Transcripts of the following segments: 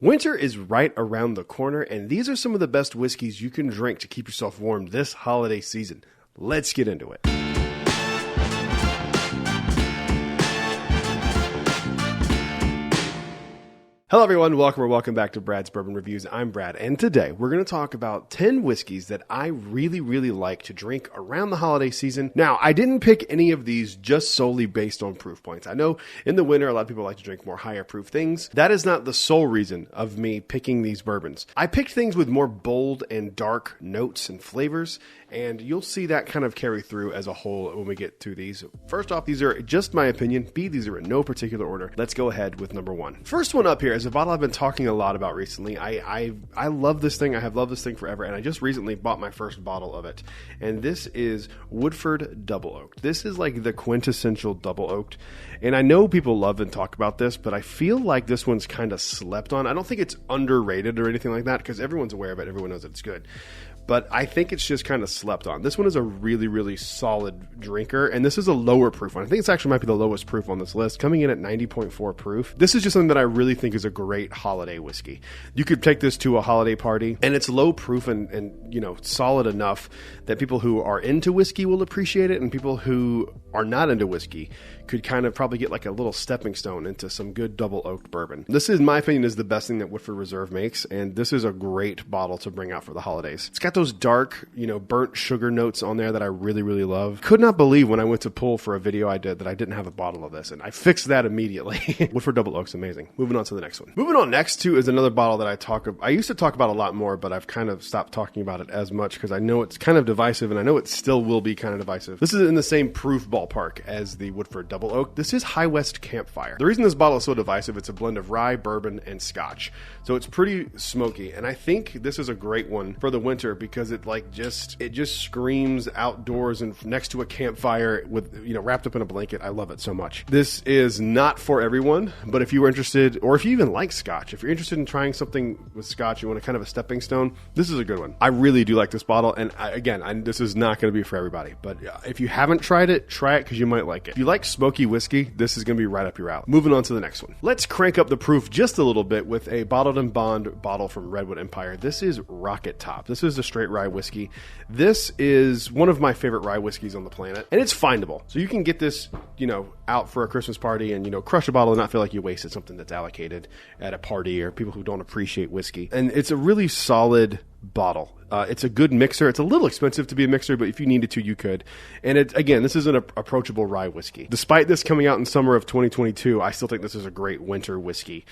Winter is right around the corner, and these are some of the best whiskeys you can drink to keep yourself warm this holiday season. Let's get into it. Hello everyone, welcome back to Brad's Bourbon Reviews. I'm Brad, and today we're going to talk about 10 whiskeys that I really like to drink around the holiday season. Now, I didn't pick any of these just solely based on proof points. I know in the winter, a lot of people like to drink more higher proof things. That is not the sole reason of me picking these bourbons. I picked things with more bold and dark notes and flavors, and you'll see that kind of carry through as a whole when we get through these. First off, these are just my opinion. B, these are in no particular order. Let's go ahead with number one. First one up here is a bottle I've been talking a lot about recently. I love this thing. I have loved this thing forever, and I just recently bought my first bottle of it. And this is Woodford Double Oaked. This is like the quintessential double oaked. And I know people love and talk about this, but I feel like this one's kind of slept on. I don't think it's underrated or anything like that, because everyone's aware of it. Everyone knows that it's good. But I think it's just kind of slept on. This one is a really solid drinker, and this is a lower proof one. I think it's actually might be the lowest proof on this list, coming in at 90.4 proof. This is just something that I really think is a great holiday whiskey. You could take this to a holiday party, and it's low proof and you know, solid enough that people who are into whiskey will appreciate it, and people who are not into whiskey could kind of probably get like a little stepping stone into some good double oaked bourbon. This, in my opinion, is the best thing that Woodford Reserve makes, and this is a great bottle to bring out for the holidays. It's got those dark, you know, burnt sugar notes on there that I really love. Could not believe when I went to pull for a video I did that I didn't have a bottle of this, and I fixed that immediately. Woodford Double Oak's amazing. Moving on to the next one. Moving on next to is another bottle that I used to talk about a lot more, but I've kind of stopped talking about it as much because I know it's kind of divisive, and I know it still will be kind of divisive. This is in the same proof ballpark as the Woodford Double Oak. This is High West Campfire. The reason this bottle is so divisive, it's a blend of rye, bourbon, and scotch. So it's pretty smoky, and I think this is a great one for the winter because it just screams outdoors and next to a campfire with, you know, wrapped up in a blanket. I love it so much. This is not for everyone, but if you were interested, or if you even like scotch, if you're interested in trying something with scotch, you want a kind of a stepping stone, this is a good one. I really do like this bottle, and this is not going to be for everybody, but if you haven't tried it, try it because you might like it. If you like smoky whiskey, this is going to be right up your alley. Moving on to the next one. Let's crank up the proof just a little bit with a bottled and bond bottle from Redwood Empire. This is Rocket Top. This is a straight rye whiskey. This is one of my favorite rye whiskeys on the planet, and it's findable. So you can get this, you know, out for a Christmas party and, you know, crush a bottle and not feel like you wasted something that's allocated at a party or people who don't appreciate whiskey. And it's a really solid bottle. It's a good mixer. It's a little expensive to be a mixer, but if you needed to, you could. And this is an approachable rye whiskey. Despite this coming out in summer of 2022, I still think this is a great winter whiskey.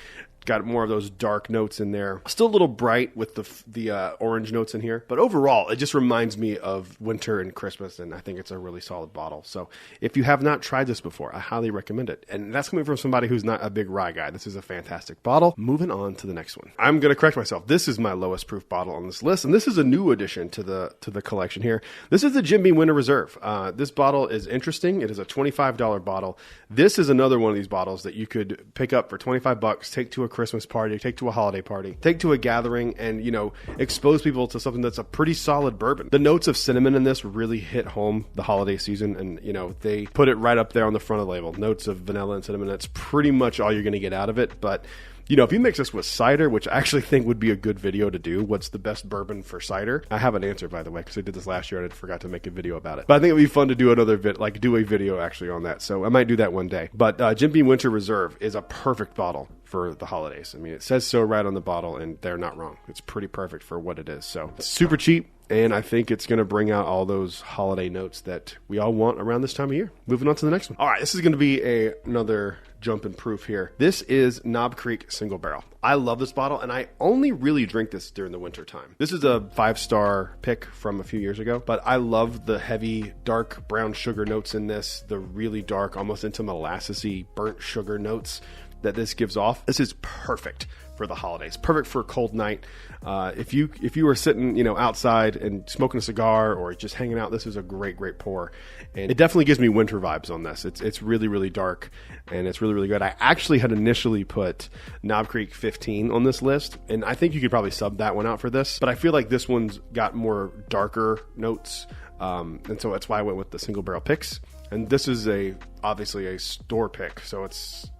Got more of those dark notes in there. Still a little bright with the orange notes in here. But overall, it just reminds me of winter and Christmas, and I think it's a really solid bottle. So if you have not tried this before, I highly recommend it. And that's coming from somebody who's not a big rye guy. This is a fantastic bottle. Moving on to the next one. I'm going to correct myself. This is my lowest proof bottle on this list, and this is a new addition to the collection here. This is the Jimbe Winter Reserve. This bottle is interesting. It is a $25 bottle. This is another one of these bottles that you could pick up for $25, take to a Christmas party, take to a holiday party, take to a gathering, and, you know, expose people to something that's a pretty solid bourbon. The notes of cinnamon in this really hit home the holiday season, and, you know, they put it right up there on the front of the label. Notes of vanilla and cinnamon. That's pretty much all you're going to get out of it, but you know, if you mix this with cider, which I actually think would be a good video to do, what's the best bourbon for cider? I have an answer, by the way, because I did this last year and I forgot to make a video about it. But I think it would be fun to do another do a video actually on that. So I might do that one day. But Jimbe Winter Reserve is a perfect bottle for the holidays. I mean, it says so right on the bottle, and they're not wrong. It's pretty perfect for what it is. So it's super cheap, and I think it's going to bring out all those holiday notes that we all want around this time of year. Moving on to the next one. All right, this is going to be another jump in proof here. This is Knob Creek Single Barrel. I love this bottle, and I only really drink this during the winter time. This is a 5-star pick from a few years ago, but I love the heavy, dark brown sugar notes in this, the really dark, almost into molassesy burnt sugar notes that this gives off. This is perfect for the holidays. Perfect for a cold night. If you were sitting, you know, outside and smoking a cigar or just hanging out, this is a great pour. And it definitely gives me winter vibes on this. It's really dark, and it's really good. I actually had initially put Knob Creek 15 on this list, and I think you could probably sub that one out for this, but I feel like this one's got more darker notes, and so that's why I went with the single barrel picks. And this is a obviously a store pick. So it's,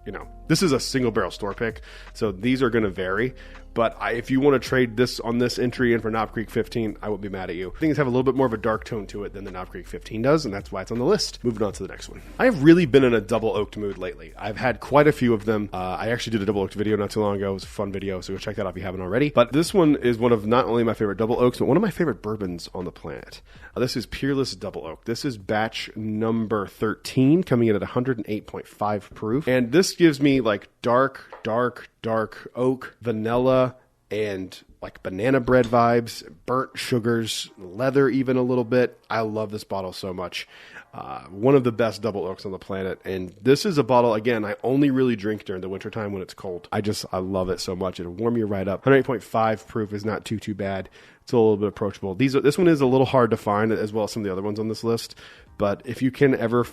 this is a single barrel store pick. So these are going to vary. But if you want to trade this on this entry in for Knob Creek 15, I won't be mad at you. Things have a little bit more of a dark tone to it than the Knob Creek 15 does, and that's why it's on the list. Moving on to the next one. I have really been in a double oaked mood lately. I've had quite a few of them. I actually did a double oaked video not too long ago. It was a fun video, so go check that out if you haven't already. But this one is one of not only my favorite double oaks, but one of my favorite bourbons on the planet. This is Peerless Double Oak. This is batch number 13, coming in at 108.5 proof. And this gives me like dark oak, vanilla, and like banana bread vibes, burnt sugars, leather even a little bit. I love this bottle so much. One of the best double oaks on the planet. And this is a bottle, again, I only really drink during the wintertime when it's cold. I love it so much. It'll warm you right up. 108.5 proof is not too bad. It's a little bit approachable. This one is a little hard to find, as well as some of the other ones on this list. But if you ever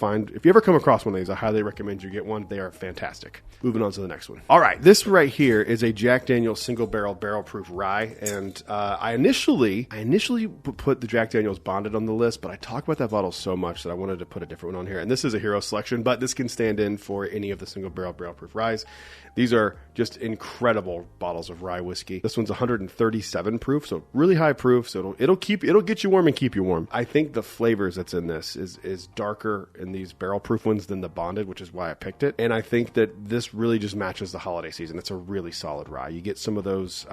come across one of these, I highly recommend you get one. They are fantastic. Moving on to the next one. All right, this right here is a Jack Daniel's single barrel proof rye, and I initially put the Jack Daniel's bonded on the list, but I talk about that bottle so much that I wanted to put a different one on here. And this is a hero selection, but this can stand in for any of the single barrel proof ryes. These are just incredible bottles of rye whiskey. This one's 137 proof, so really high proof. So it'll get you warm and keep you warm. I think the flavors that's in this is darker in these barrel proof ones than the bonded, which is why I picked it. And I think that this really just matches the holiday season. It's a really solid rye. You get some of those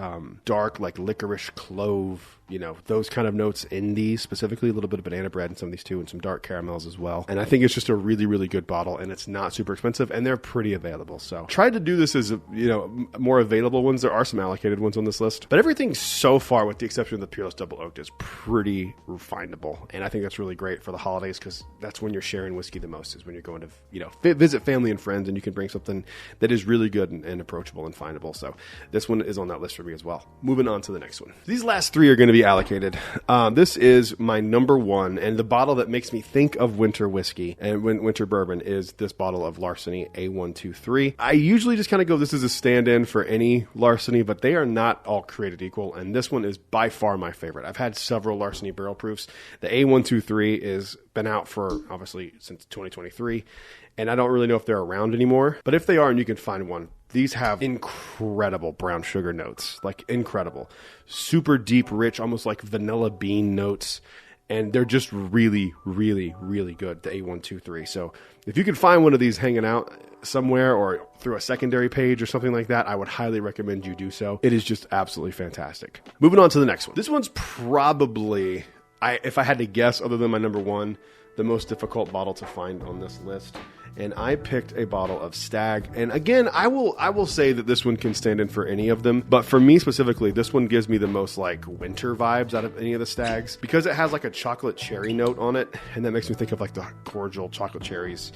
dark, like licorice, clove, those kind of notes in these, specifically a little bit of banana bread in some of these too, and some dark caramels as well. And I think it's just a really, really good bottle, and it's not super expensive, and they're pretty available. So tried to do this as more available ones. There are some allocated ones on this list, but everything so far, with the exception of the Peerless Double Oaked, is pretty findable. And I think that's really great for the holidays, because that's when you're sharing whiskey the most, is when you're going to visit family and friends, and you can bring something that is really good and approachable and findable. So this one is on that list for me as well. Moving on to the next one. These last three are going to be allocated. This is my number one, and the bottle that makes me think of winter whiskey and winter bourbon is this bottle of Larsen A123. I usually just kind of go, this is a stand-in for any Larsen, but they are not all created equal, and this one is by far my favorite. I've had several Larsen barrel proofs. The A123 is been out for, obviously, since 2023, and I don't really know if they're around anymore, but if they are and you can find one, these have incredible brown sugar notes, like incredible. Super deep, rich, almost like vanilla bean notes, and they're just really, really, really good, the A123. So if you can find one of these hanging out somewhere or through a secondary page or something like that, I would highly recommend you do so. It is just absolutely fantastic. Moving on to the next one. This one's probably, if I had to guess, other than my number one, the most difficult bottle to find on this list. And I picked a bottle of Stag. And again, I will say that this one can stand in for any of them. But for me specifically, this one gives me the most like winter vibes out of any of the Stags, because it has like a chocolate cherry note on it. And that makes me think of like the cordial chocolate cherries.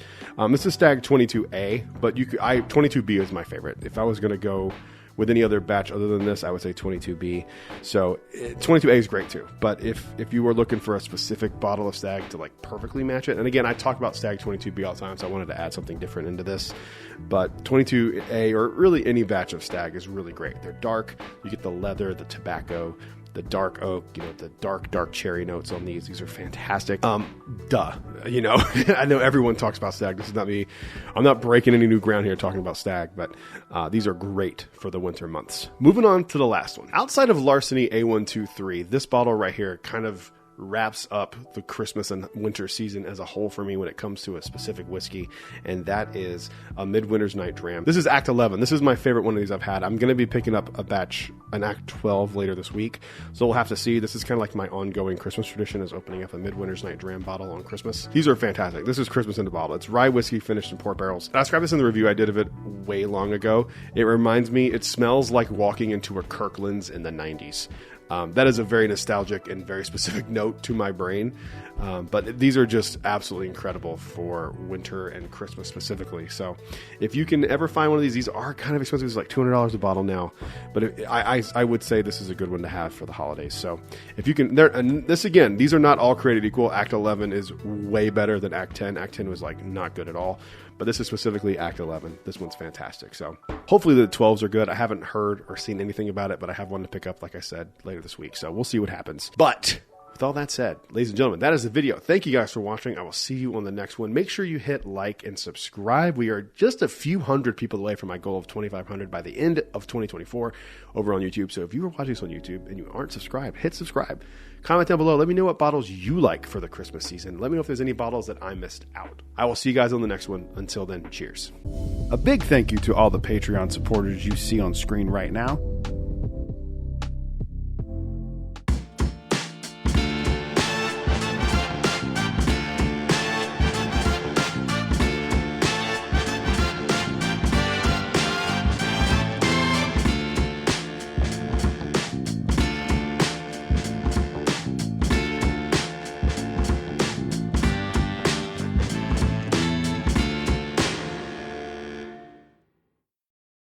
This is Stag 22A, but 22B is my favorite. If I was going to go with any other batch other than this, I would say 22B. So 22A is great too. But if you were looking for a specific bottle of Stag to like perfectly match it, and again, I talk about Stag 22B all the time, so I wanted to add something different into this. But 22A, or really any batch of Stag, is really great. They're dark. You get the leather, the tobacco, the dark oak, the dark cherry notes on these. These are fantastic. I know everyone talks about Stag. This is not me. I'm not breaking any new ground here talking about Stag, but these are great for the winter months. Moving on to the last one. Outside of Larsen A123, this bottle right here kind of wraps up the Christmas and winter season as a whole for me when it comes to a specific whiskey, and that is a Midwinter's Night Dram. This is Act 11. This is my favorite one of these I've had. I'm going to be picking up an Act 12 later this week, so we'll have to see. This is kind of like my ongoing Christmas tradition, is opening up a Midwinter's Night Dram bottle on Christmas. These are fantastic. This is Christmas in a bottle. It's rye whiskey finished in port barrels. I described this in the review I did of it way long ago. It reminds me, it smells like walking into a Kirkland's in the 90s. That is a very nostalgic and very specific note to my brain. But these are just absolutely incredible for winter and Christmas specifically. So if you can ever find one of these are kind of expensive. It's like $200 a bottle now. But I would say this is a good one to have for the holidays. So if you can, and this again, these are not all created equal. Act 11 is way better than Act 10. Act 10 was like not good at all. But this is specifically Act 11. This one's fantastic. So hopefully the 12s are good. I haven't heard or seen anything about it, but I have one to pick up, like I said, later this week. So we'll see what happens. But With all that said, ladies and gentlemen, that is the video. Thank you guys for watching. I will see you on the next one. Make sure you hit like and subscribe. We are just a few hundred people away from my goal of 2,500 by the end of 2024 over on YouTube. So if you are watching this on YouTube and you aren't subscribed, hit subscribe. Comment down below. Let me know what bottles you like for the Christmas season. Let me know if there's any bottles that I missed out. I will see you guys on the next one. Until then, cheers. A big thank you to all the Patreon supporters you see on screen right now.